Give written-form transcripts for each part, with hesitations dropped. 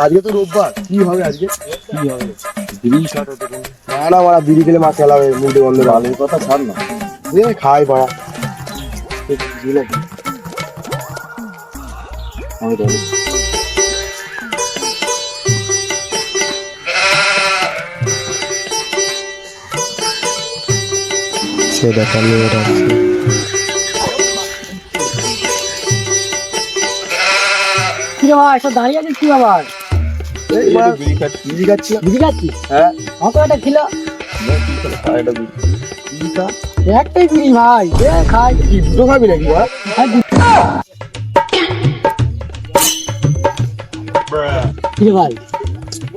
আজকে তো রোববার, কি হবে আজকে? কি হবে? বিড়ি শট হতে পারে না, না মারা বিড়ি খেলে মা খেলাবে, মুডে বন্ধ ভালোর কথা ছাড় না, খাই পাড়া সে দেখা নিয়ে রাখছে। দাঁড়িয়ে আছিস কি আবার? বিড়ি খাচ্ছি। হ্যাঁ, কত একটা খিলা একটাই বিড়ি ভাই, খাই দুটো খাবি নাকি ভাই? ভাই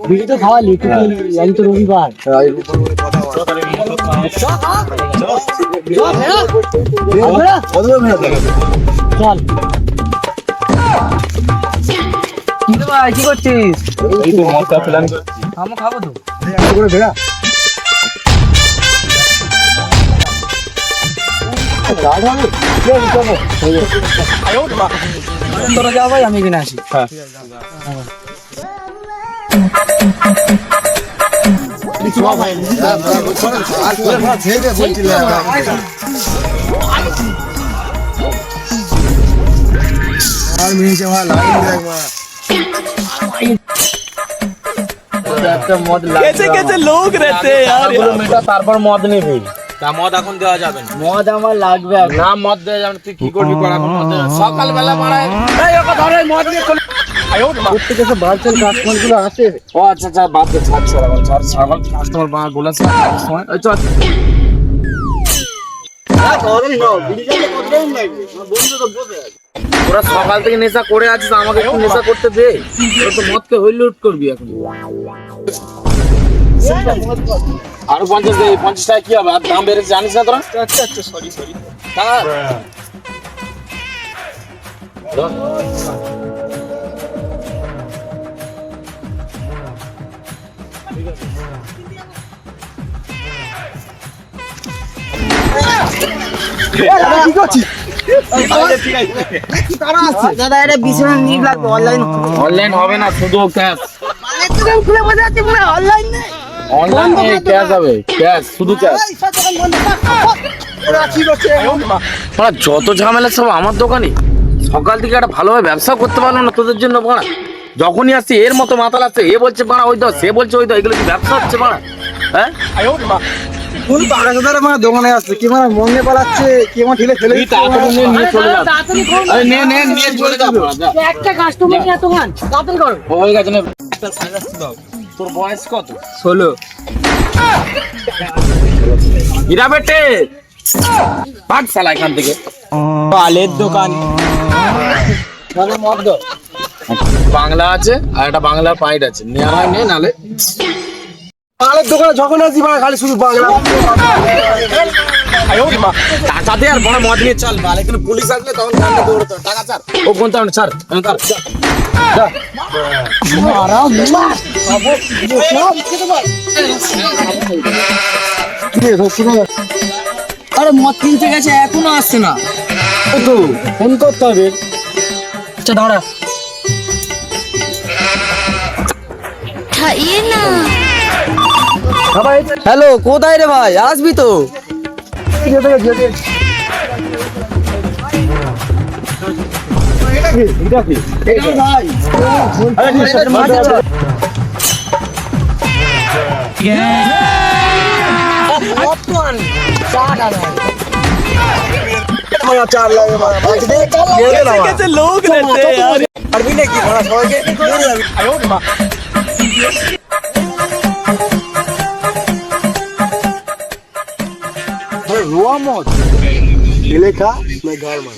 বিড়ি তো খাওয়ালি তুই, আজ তো রবিবার। চল ভাই, কি করছিস? আমি খাবো তো। তোরা যাও ভাই, আমি কিনে আসি। कैसे कैसे लोग रहते हैं यार, তারপর মদ নেবে। মদ এখন দেওয়া যাবে না। মদ আমার লাগবে না মদ দেওয়া যাবে না, তুই কি করবি পড়া? সকালবেলা মারায় মদ নিয়ে চলে প্রত্যেকে বাড়ছেন কাস্টমার গুলো আসে। ও আচ্ছা আচ্ছা, বাদ দে, ছাড় ছাড় কাস্টমার বা গোলাস সময় ওই চল। তোরা সকাল থেকে নেশা করে আছিস, আমাকে একটু নেশা করতে দে। তোরা তো মদকে হইল লুট করবি এখন। আরো 50 দে, 50 টাকা কি হবে? আর দাম বেড়েছে জানিস না তোরা? আচ্ছা আচ্ছা, সরি দাদা, এটা বিছানা নিয়ে লাগবে। অনলাইন হবে না, শুধু ক্যাশ। অনলাইন নেই, অনলাইন ক্যাশ হবে, ক্যাশ, শুধু ক্যাশ। যত ঝামেলা সব আমার দোকানে। সকাল থেকে একটা ভালোভাবে ব্যবসা করতে পারলো না তোদের জন্য বাড়া। যখনই আসছে এর মতো মাতাল আসছে, এ বলছে বাড়া ওই দাও, সে বলছে ওই দাও। এগুলো কি ব্যবসা হচ্ছে বাড়া? হ্যাঁ, কোন পাড়াদার আমার দোকানে আসছে, কি মানে মনে পালাচ্ছে, কি আমার ঠেলে ফেলে তুই তাড়াতাড়ি নিয়ে চলে যা। আরে নে নিয়ে চলে যা বাড়া, যা। একটা কাস্টমার নিয়ে দোকান তাড়াতাড়ি করো। হয়ে গেছে, নে। তোর বয়স কত? 16। হীরা বেটে ভাগ শালা এখান থেকে। পালের দোকান, মদ দাও। বাংলা আছে আর একটা বাংলা পাইট আছে, নেওয়া নে, নালে পালের দোকানে যখন আসি মানে খালি শুধু বাংলা। টাকাতে আর বড় মদ নিয়ে চল বাল। এখানে পুলিশ আসলে তখন গান্ডে দৌড়তো। টাকা ছাড়, ও কোনটা ছাড়, আরে মদ কিনতে গেছে, এখনো আসছে না। তো ফোন করতে হবে। আচ্ছা দাঁড়া। হ্যালো, কোথায় রে ভাই? আসবি তো? कैसे लोग रहते हैं यार। রোয়া মত ঢেলে খা, मैं घर में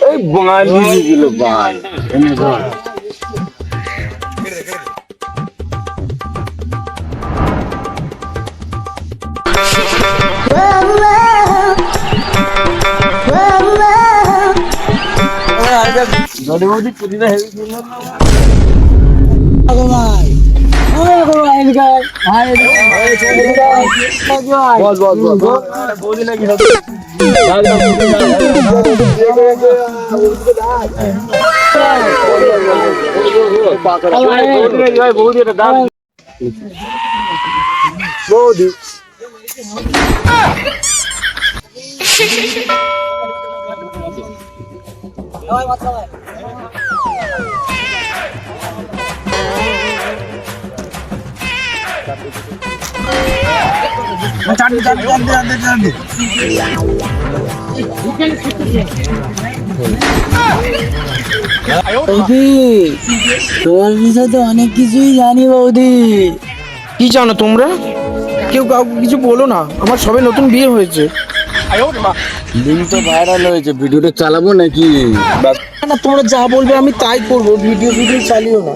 এই বাঙালি দিল ভাই ভাই বস বস বস বৌদি নাকি বৌদি বৌদি তোমার বিষয়ে তো অনেক কিছুই জানি বৌদি। কি জানো তোমরা? কেউ কাউকে কিছু বলো না, আমার সবে নতুন বিয়ে হয়েছে। লিঙ্ক তো ভাইরাল হয়েছে, ভিডিওটা চালাবো নাকি? না তোমরা যা বলবে আমি তাই করবো, ভিডিও চালিও না।